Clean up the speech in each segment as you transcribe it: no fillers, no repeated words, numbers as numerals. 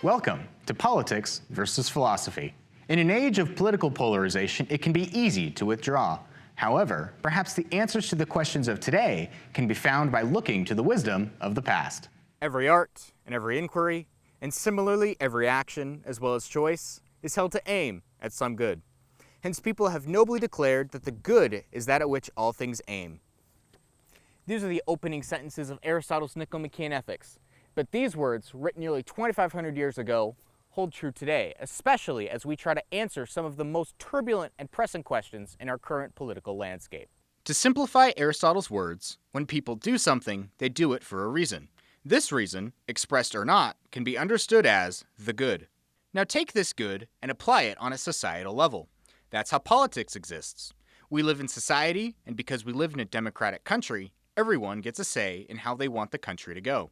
Welcome to Politics versus Philosophy. In an age of political polarization, it can be easy to withdraw. However, perhaps the answers to the questions of today can be found by looking to the wisdom of the past. Every art and every inquiry, and similarly every action as well as choice, is held to aim at some good. Hence people have nobly declared that the good is that at which all things aim. These are the opening sentences of Aristotle's Nicomachean Ethics. But these words, written nearly 2,500 years ago, hold true today, especially as we try to answer some of the most turbulent and pressing questions in our current political landscape. To simplify Aristotle's words, when people do something, they do it for a reason. This reason, expressed or not, can be understood as the good. Now take this good and apply it on a societal level. That's how politics exists. We live in society, and because we live in a democratic country, everyone gets a say in how they want the country to go.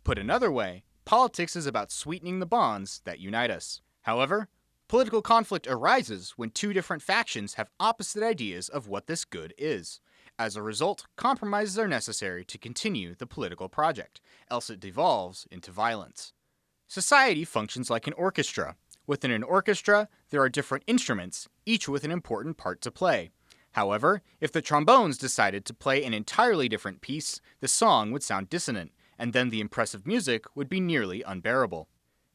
Put another way, politics is about sweetening the bonds that unite us. However, political conflict arises when two different factions have opposite ideas of what this good is. As a result, compromises are necessary to continue the political project, else it devolves into violence. Society functions like an orchestra. Within an orchestra, there are different instruments, each with an important part to play. However, if the trombones decided to play an entirely different piece, the song would sound dissonant, and then the impressive music would be nearly unbearable.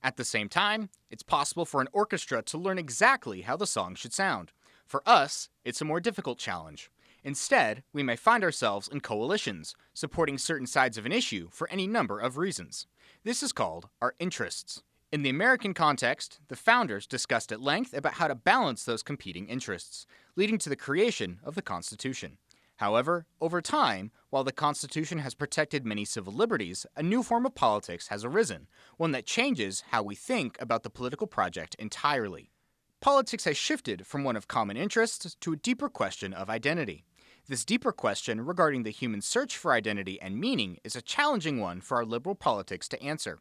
At the same time, it's possible for an orchestra to learn exactly how the song should sound. For us, it's a more difficult challenge. Instead, we may find ourselves in coalitions, supporting certain sides of an issue for any number of reasons. This is called our interests. In the American context, the founders discussed at length about how to balance those competing interests, leading to the creation of the Constitution. However, over time, while the Constitution has protected many civil liberties, a new form of politics has arisen, one that changes how we think about the political project entirely. Politics has shifted from one of common interests to a deeper question of identity. This deeper question regarding the human search for identity and meaning is a challenging one for our liberal politics to answer.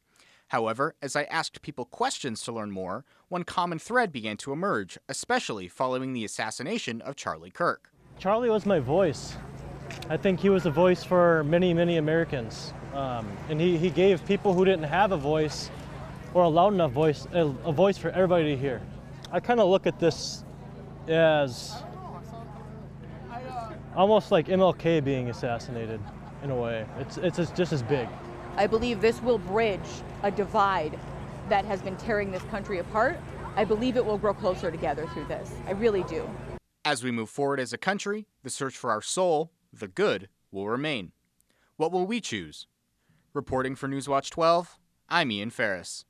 However, as I asked people questions to learn more, one common thread began to emerge, especially following the assassination of Charlie Kirk. Charlie was my voice. I think he was a voice for many, many Americans. And he gave people who didn't have a voice or a loud enough voice, a voice for everybody to hear. I kind of look at this as almost like MLK being assassinated in a way. It's just as big. I believe this will bridge a divide that has been tearing this country apart. I believe it will grow closer together through this. I really do. As we move forward as a country, the search for our soul, the good, will remain. What will we choose? Reporting for Newswatch 12, I'm Ian Ferris.